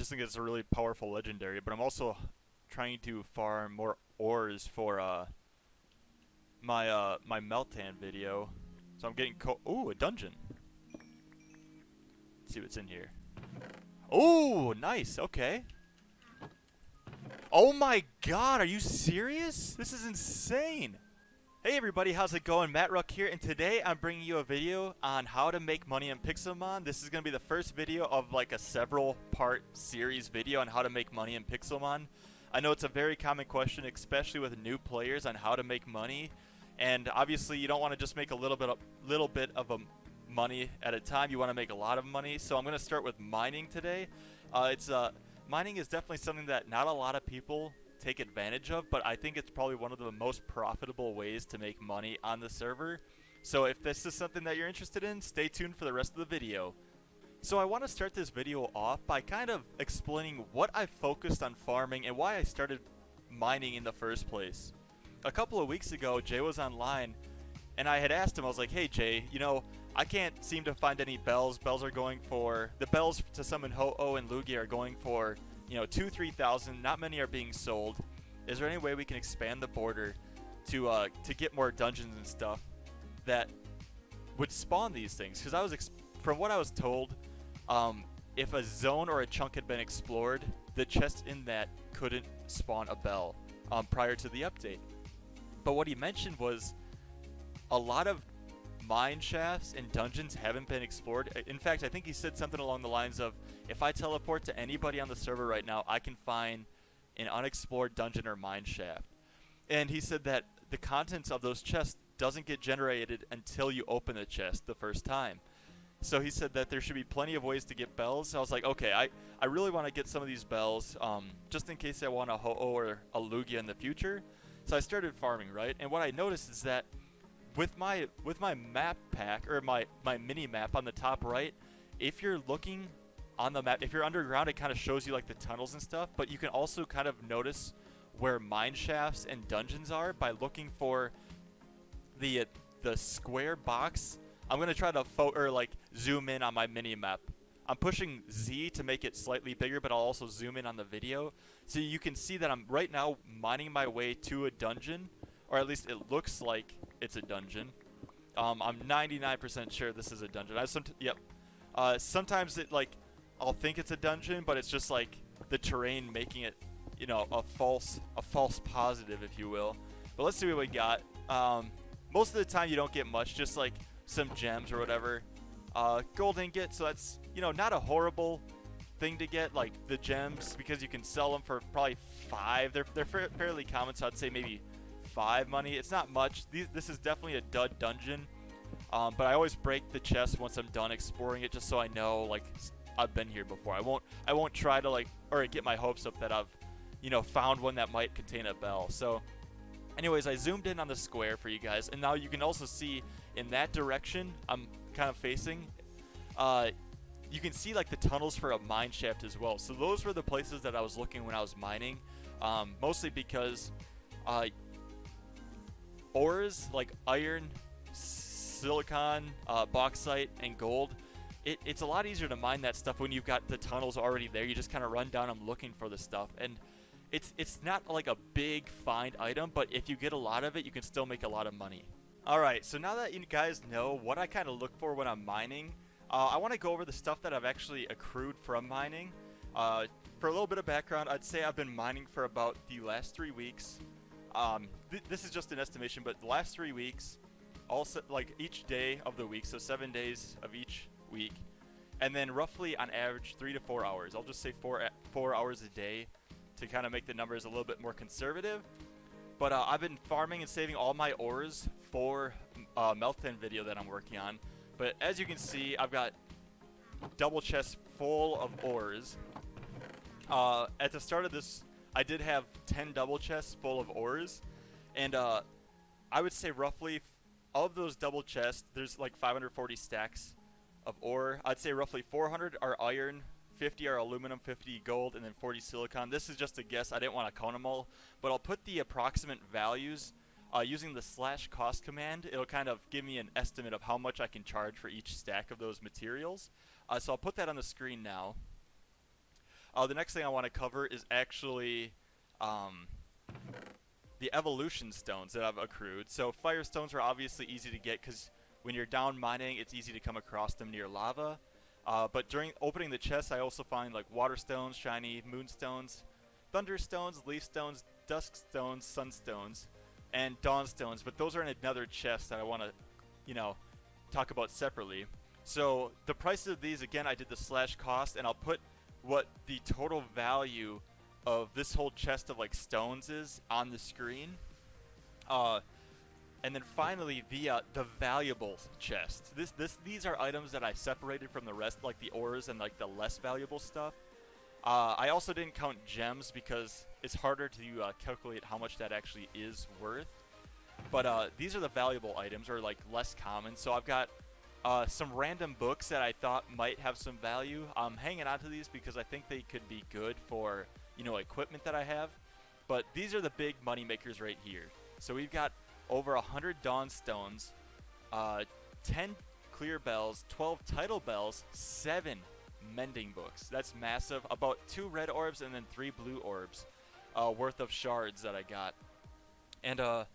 just think it's a really powerful legendary, but I'm also trying to farm more ores for my Meltan video. So I'm getting ooh, a dungeon. Let's see what's in here. Oh, nice. Okay. Oh my god, are you serious? This is insane. Hey everybody, how's it going? Matt Ruck here, and today I'm bringing you a video on how to make money in Pixelmon. This is going to be the first video of like a several part series video on how to make money in Pixelmon. I know it's a very common question, especially with new players, on how to make money. And obviously you don't want to just make a little bit of money at a time. You want to make a lot of money. So I'm going to start with mining today. Mining is definitely something that not a lot of people take advantage of, but I think it's probably one of the most profitable ways to make money on the server. So if this is something that you're interested in, stay tuned for the rest of the video. So I want to start this video off by kind of explaining what I focused on farming and why I started mining in the first place. A couple of weeks ago, Jay was online, and I had asked him, I was like, hey Jay, you know, I can't seem to find any bells. Bells are going for, the bells to summon Ho-Oh and Lugia are going for, you know, 2,000-3,000. Not many are being sold. Is there any way we can expand the border to get more dungeons and stuff that would spawn these things? Because I was, from what I was told, if a zone or a chunk had been explored, the chest in that couldn't spawn a bell prior to the update. But what he mentioned was a lot of mine shafts and dungeons haven't been explored. In fact, I think he said something along the lines of, if I teleport to anybody on the server right now, I can find an unexplored dungeon or mine shaft. And he said that the contents of those chests doesn't get generated until you open the chest the first time. So he said that there should be plenty of ways to get bells. So I was like, okay, I really want to get some of these bells, just in case I want a Ho-Oh or a Lugia in the future. So I started farming, right? And what I noticed is that with my map pack, or my mini map on the top right, if you're looking on the map, if you're underground, it kind of shows you like the tunnels and stuff, but you can also kind of notice where mine shafts and dungeons are by looking for the square box. I'm gonna try to zoom in on my mini map. I'm pushing Z to make it slightly bigger, but I'll also zoom in on the video so you can see that I'm right now mining my way to a dungeon, or at least it looks like it's a dungeon. I'm 99% sure this is a dungeon. Sometimes it I'll think it's a dungeon, but it's just like the terrain making it, you know, a false positive, if you will. But let's see what we got. Most of the time you don't get much, just like some gems or whatever. Gold ingot, so that's, you know, not a horrible thing to get, like the gems, because you can sell them for probably 5. They're fairly common, so I'd say maybe 5 money. It's not much. This is definitely a dud dungeon, but I always break the chest once I'm done exploring it, just so I know like I've been here before. I won't try to or get my hopes up that I've, you know, found one that might contain a bell. So anyways, I zoomed in on the square for you guys, and now you can also see in that direction I'm kind of facing, you can see like the tunnels for a mine shaft as well. So those were the places that I was looking when I was mining, mostly because ores like iron, silicon, bauxite, and gold, it's a lot easier to mine that stuff when you've got the tunnels already there. You just kind of run down them looking for the stuff, and it's not like a big find item, but if you get a lot of it, you can still make a lot of money. Alright, so now that you guys know what I kind of look for when I'm mining, I want to go over the stuff that I've actually accrued from mining. For a little bit of background, I'd say I've been mining for about the last 3 weeks. This is just an estimation, but the last 3 weeks, like each day of the week, so 7 days of each week, and then roughly on average 3 to 4 hours. I'll just say 4 hours a day to kind of make the numbers a little bit more conservative. But I've been farming and saving all my ores for Meltan video that I'm working on. But as you can see, I've got double chests full of ores. At the start of this, I did have 10 double chests full of ores, and I would say roughly of those double chests, there's like 540 stacks of ore. I'd say roughly 400 are iron, 50 are aluminum, 50 gold, and then 40 silicon. This is just a guess. I didn't want to count them all, but I'll put the approximate values using the /cost command. It'll kind of give me an estimate of how much I can charge for each stack of those materials. So I'll put that on the screen now. The next thing I want to cover is actually um, the evolution stones that I've accrued. So fire stones are obviously easy to get because when you're down mining, it's easy to come across them near lava. But during opening the chest, I also find like water stones, shiny moonstones, thunder stones, leaf stones, dusk stones, sunstones, and dawn stones. But those are in another chest that I want to, talk about separately. So the prices of these, again, I did the slash cost, and I'll put what the total value of this whole chest of like stones is on the screen. And then finally the valuables chest. These are items that I separated from the rest, like the ores and like the less valuable stuff. I also didn't count gems because it's harder to calculate how much that actually is worth. But these are the valuable items, or like less common. So I've got some random books that I thought might have some value. I'm hanging on to these because I think they could be good for equipment that I have. But these are the big money makers right here. So we've got over 100 dawn stones, 10 clear bells, 12 title bells, 7 mending books. That's massive. About 2 red orbs and then 3 blue orbs worth of shards that I got. And the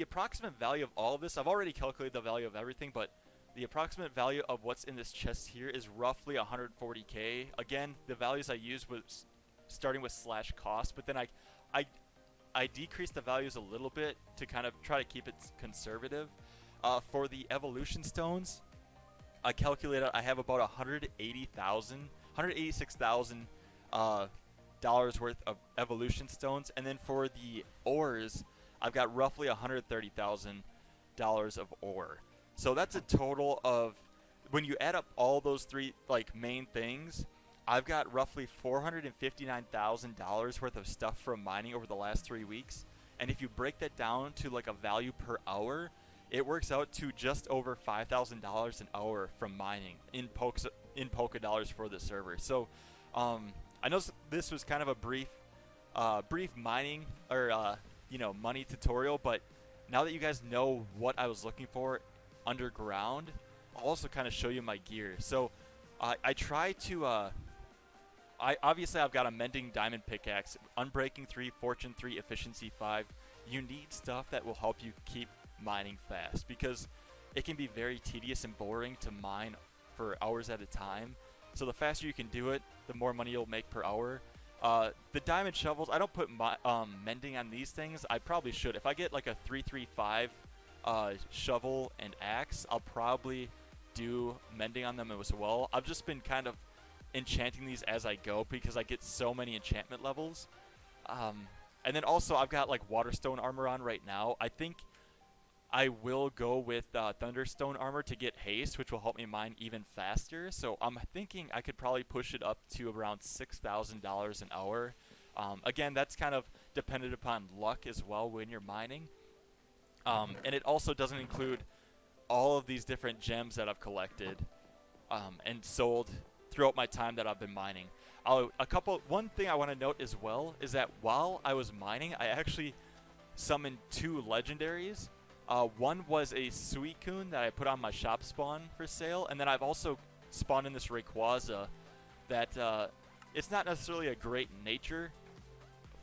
approximate value of all of this, I've already calculated the value of everything, but the approximate value of what's in this chest here is roughly 140k. Again, the values I used was starting with slash cost, but then I decreased the values a little bit to kind of try to keep it conservative. For the evolution stones, I calculated I have about $186,000 dollars worth of evolution stones, and then for the ores, I've got roughly $130,000 of ore. So that's a total of, when you add up all those three like main things, I've got roughly $459,000 worth of stuff from mining over the last 3 weeks. And if you break that down to like a value per hour, it works out to just over $5,000 an hour from mining in Polka dollars for the server. So I know this was kind of a brief mining or money tutorial, but now that you guys know what I was looking for underground, I'll also kind of show you my gear. So I try to I've got a mending diamond pickaxe, unbreaking 3, fortune 3, efficiency 5. You need stuff that will help you keep mining fast, because it can be very tedious and boring to mine for hours at a time. So the faster you can do it, the more money you'll make per hour. The diamond shovels, I don't put mending on these things. I probably should. If I get like a 335 shovel and axe, I'll probably do mending on them as well. I've just been kind of enchanting these as I go because I get so many enchantment levels. And then also I've got like waterstone armor on right now. I think I will go with thunderstone armor to get haste, which will help me mine even faster. So I'm thinking I could probably push it up to around $6,000 an hour. Again, that's kind of dependent upon luck as well when you're mining. And it also doesn't include all of these different gems that I've collected and sold throughout my time that I've been mining. One thing I want to note as well is that while I was mining, I actually summoned 2 legendaries. One was a Suicune that I put on my shop spawn for sale, and then I've also spawned in this Rayquaza that it's not necessarily a great nature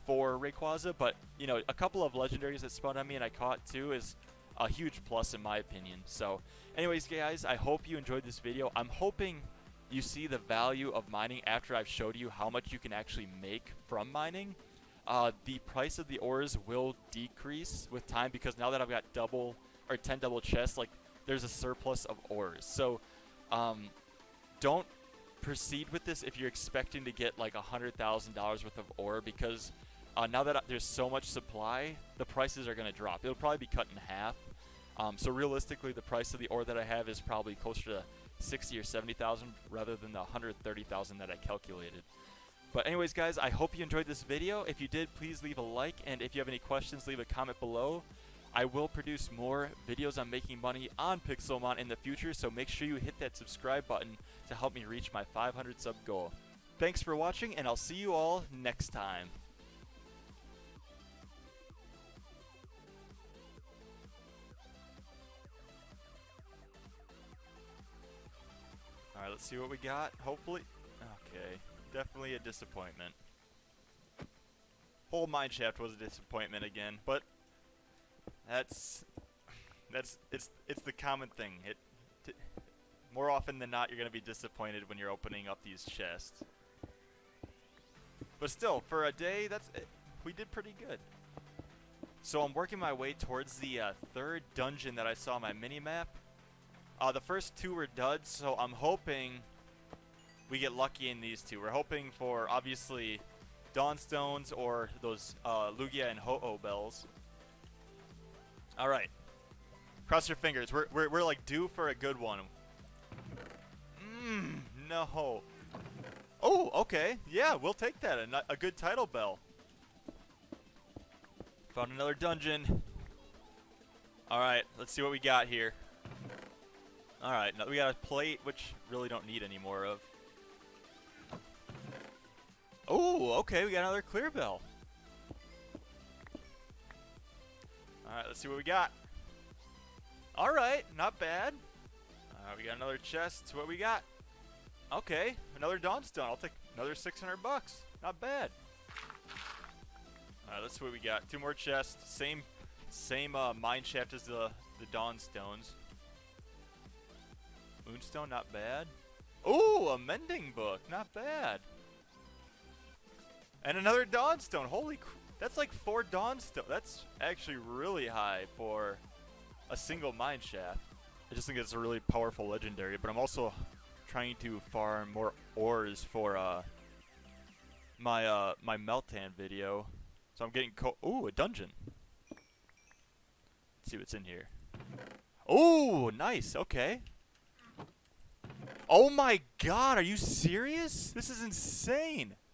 for Rayquaza, but a couple of legendaries that spawned on me and I caught too is a huge plus in my opinion. So anyways guys, I hope you enjoyed this video. I'm hoping you see the value of mining after I've showed you how much you can actually make from mining. The price of the ores will decrease with time because now that I've got 10 double chests, like there's a surplus of ores. So don't proceed with this if you're expecting to get like $100,000 worth of ore, because now that there's so much supply, the prices are going to drop. It'll probably be cut in half. So realistically, the price of the ore that I have is probably closer to 60 or 70,000 rather than the 130,000 that I calculated. But anyways guys, I hope you enjoyed this video. If you did, please leave a like, and if you have any questions, leave a comment below. I will produce more videos on making money on Pixelmon in the future, so make sure you hit that subscribe button to help me reach my 500 sub goal. Thanks for watching, and I'll see you all next time. Alright, let's see what we got, hopefully. Okay. Definitely a disappointment. Whole mineshaft was a disappointment again, but it's the common thing. More often than not, you're gonna be disappointed when you're opening up these chests. But still, for a day, we did pretty good. So I'm working my way towards the third dungeon that I saw on my mini-map. The first two were duds, so I'm hoping we get lucky in these two. We're hoping for, obviously, Dawnstones or those Lugia and Ho-Oh bells. Alright. Cross your fingers. We're like due for a good one. No. Oh, okay. Yeah, we'll take that. A good title bell. Found another dungeon. Alright, let's see what we got here. Alright, now we got a plate, which really don't need any more of. Oh, okay, we got another clear bell. Alright, let's see what we got. Alright, not bad. We got another chest. What we got? Okay, another Dawnstone. I'll take another 600 bucks. Not bad. Alright, let's see what we got. Two more chests. Same mineshaft as the Dawnstones. Moonstone, not bad. Ooh, a mending book. Not bad. And another Dawnstone. Holy that's like 4 Dawnstone. That's actually really high for a single mineshaft. I just think it's a really powerful legendary, but I'm also trying to farm more ores for my Meltan video. So I'm getting ooh, a dungeon. Let's see what's in here. Oh, nice. Okay. Oh my god, are you serious? This is insane.